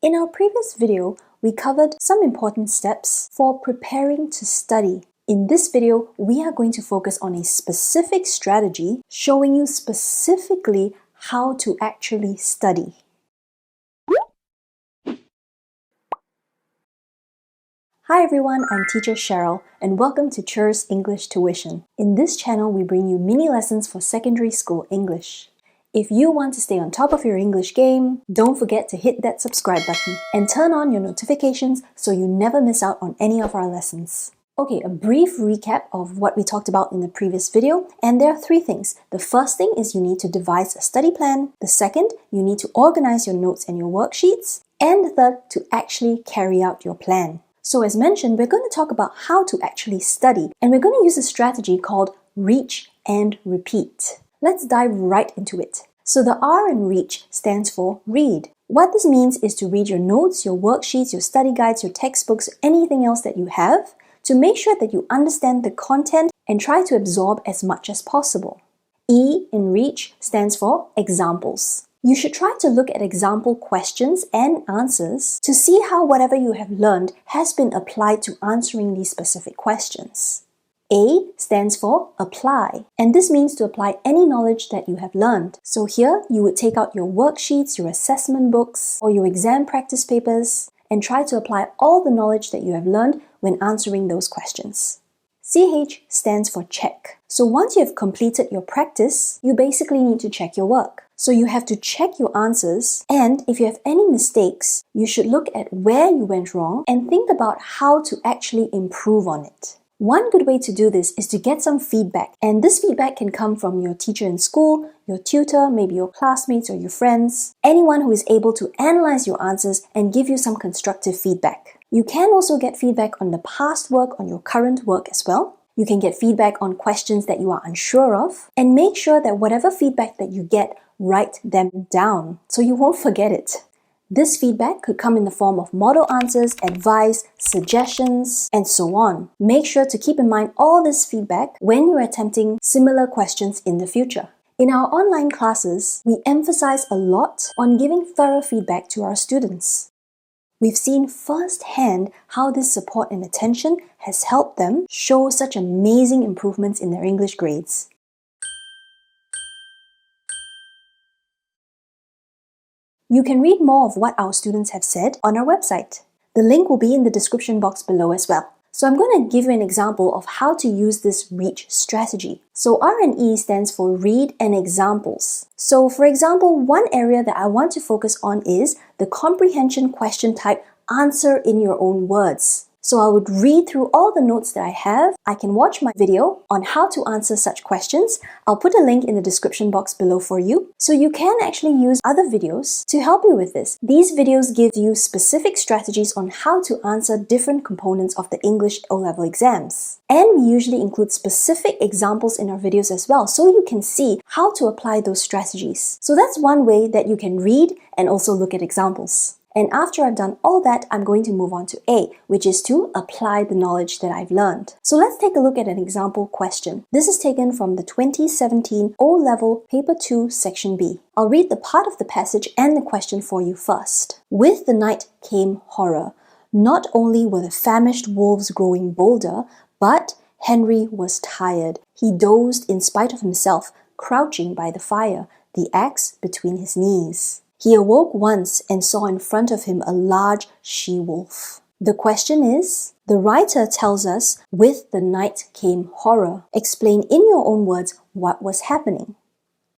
In our previous video, we covered some important steps for preparing to study. In this video, we are going to focus on a specific strategy showing you specifically how to actually study. Hi everyone, I'm Teacher Cheryl and welcome to Chur's English Tuition. In this channel, we bring you mini lessons for secondary school English. If you want to stay on top of your English game, don't forget to hit that subscribe button and turn on your notifications so you never miss out on any of our lessons. Okay, a brief recap of what we talked about in the previous video, and there are three things. The first thing is you need to devise a study plan. The second, you need to organize your notes and your worksheets. And the third, to actually carry out your plan. So as mentioned, we're going to talk about how to actually study, and we're going to use a strategy called reach and repeat. Let's dive right into it. So the R in reach stands for read. What this means is to read your notes, your worksheets, your study guides, your textbooks, anything else that you have, to make sure that you understand the content and try to absorb as much as possible. E in reach stands for examples. You should try to look at example questions and answers to see how whatever you have learned has been applied to answering these specific questions. A stands for apply, and this means to apply any knowledge that you have learned. So here, you would take out your worksheets, your assessment books, or your exam practice papers, and try to apply all the knowledge that you have learned when answering those questions. CH stands for check. So once you have completed your practice, you basically need to check your work. So you have to check your answers, and if you have any mistakes, you should look at where you went wrong and think about how to actually improve on it. One good way to do this is to get some feedback, and this feedback can come from your teacher in school, your tutor, maybe your classmates or your friends, anyone who is able to analyze your answers and give you some constructive feedback. You can also get feedback on the past work, on your current work as well. You can get feedback on questions that you are unsure of, and make sure that whatever feedback that you get, write them down so you won't forget it. This feedback could come in the form of model answers, advice, suggestions, and so on. Make sure to keep in mind all this feedback when you're attempting similar questions in the future. In our online classes, we emphasize a lot on giving thorough feedback to our students. We've seen firsthand how this support and attention has helped them show such amazing improvements in their English grades. You can read more of what our students have said on our website. The link will be in the description box below as well. So I'm going to give you an example of how to use this reach strategy. So R and E stands for read and examples. So for example, one area that I want to focus on is the comprehension question type answer in your own words. So I would read through all the notes that I have. I can watch my video on how to answer such questions. I'll put a link in the description box below for you. So you can actually use other videos to help you with this. These videos give you specific strategies on how to answer different components of the English O-level exams. And we usually include specific examples in our videos as well, so you can see how to apply those strategies. So that's one way that you can read and also look at examples. And after I've done all that, I'm going to move on to A, which is to apply the knowledge that I've learned. So let's take a look at an example question. This is taken from the 2017 O-Level Paper 2, Section B. I'll read the part of the passage and the question for you first. With the night came horror. Not only were the famished wolves growing bolder, but Henry was tired. He dozed in spite of himself, crouching by the fire, the axe between his knees. He awoke once and saw in front of him a large she-wolf. The question is, the writer tells us, with the night came horror. Explain in your own words what was happening.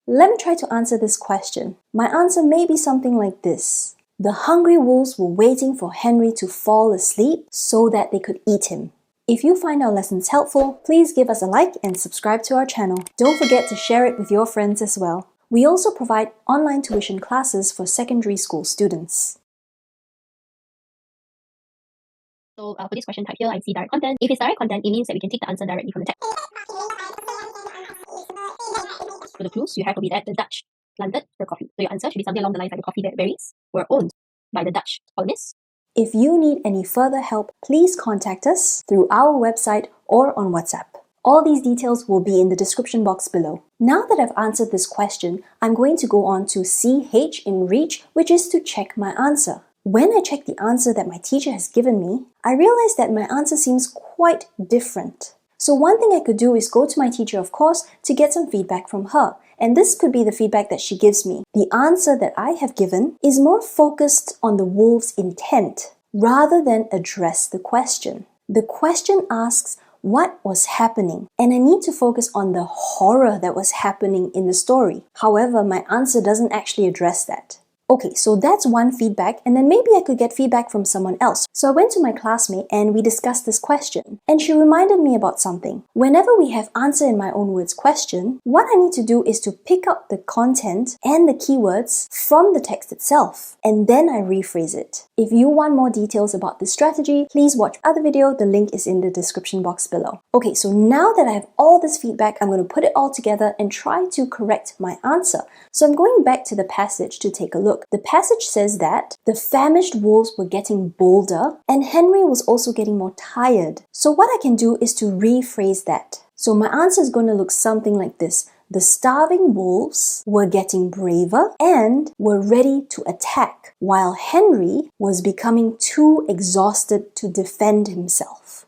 Let me try to answer this question. My answer may be something like this. The hungry wolves were waiting for Henry to fall asleep so that they could eat him. If you find our lessons helpful, please give us a like and subscribe to our channel. Don't forget to share it with your friends as well. We also provide online tuition classes for secondary school students. So for this question type here, I see direct content. If it's direct content, it means that we can take the answer directly from the text. So the clues you have to be that the Dutch planted the coffee. So your answer should be something along the lines like the coffee berries were owned by the Dutch colonists. If you need any further help, please contact us through our website or on WhatsApp. All these details will be in the description box below. Now that I've answered this question, I'm going to go on to CH in reach, which is to check my answer. when I check the answer that my teacher has given me, I realize that my answer seems quite different. So one thing I could do is go to my teacher, of course, to get some feedback from her. And this could be the feedback that she gives me. The answer that I have given is more focused on the wolf's intent rather than address the question. The question asks what was happening, and I need to focus on the horror that was happening in the story. However, my answer doesn't actually address that. Okay, so that's one feedback, and then maybe I could get feedback from someone else. So I went to my classmate and we discussed this question, and she reminded me about something. Whenever we have answer in my own words question, what I need to do is to pick up the content and the keywords from the text itself, and then I rephrase it. If you want more details about this strategy, please watch the other video. The link is in the description box below. Okay, so now that I have all this feedback, I'm going to put it all together and try to correct my answer. So I'm going back to the passage to take a look. The passage says that the famished wolves were getting bolder and Henry was also getting more tired. So what I can do is to rephrase that. So my answer is going to look something like this. The starving wolves were getting braver and were ready to attack, while Henry was becoming too exhausted to defend himself.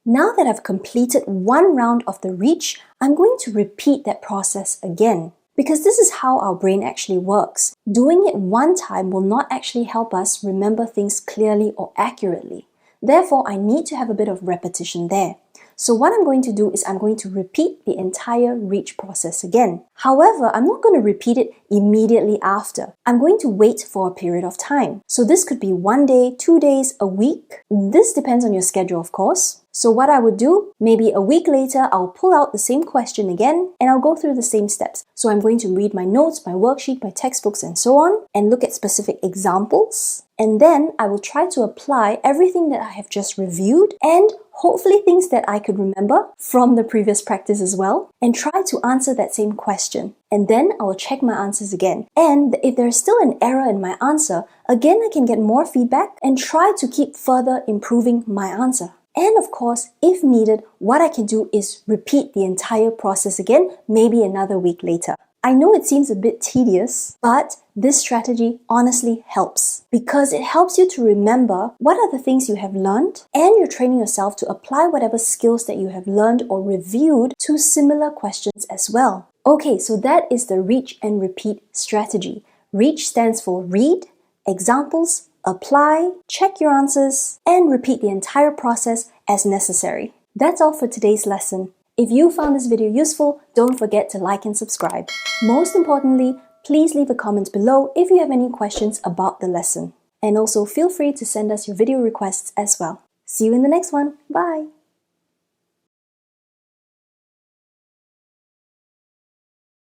Now that I've completed one round of the reach, I'm going to repeat that process again. Because this is how our brain actually works. Doing it one time will not actually help us remember things clearly or accurately. Therefore, I need to have a bit of repetition there. So what I'm going to do is I'm going to repeat the entire reach process again. However, I'm not going to repeat it immediately after. I'm going to wait for a period of time. So this could be 1 day, 2 days, a week. This depends on your schedule, of course. So what I would do, maybe a week later, I'll pull out the same question again and I'll go through the same steps. So I'm going to read my notes, my worksheet, my textbooks and so on and look at specific examples. And then I will try to apply everything that I have just reviewed and hopefully things that I could remember from the previous practice as well and try to answer that same question. And then I will check my answers again. And if there's still an error in my answer, again I can get more feedback and try to keep further improving my answer. And of course, if needed, what I can do is repeat the entire process again, maybe another week later. I know it seems a bit tedious, but this strategy honestly helps because it helps you to remember what are the things you have learned and you're training yourself to apply whatever skills that you have learned or reviewed to similar questions as well. Okay, so that is the reach and repeat strategy. Reach stands for read, examples, apply, check your answers, and repeat the entire process as necessary. That's all for today's lesson. If you found this video useful, don't forget to like and subscribe. Most importantly, please leave a comment below if you have any questions about the lesson. And also feel free to send us your video requests as well. See you in the next one. Bye!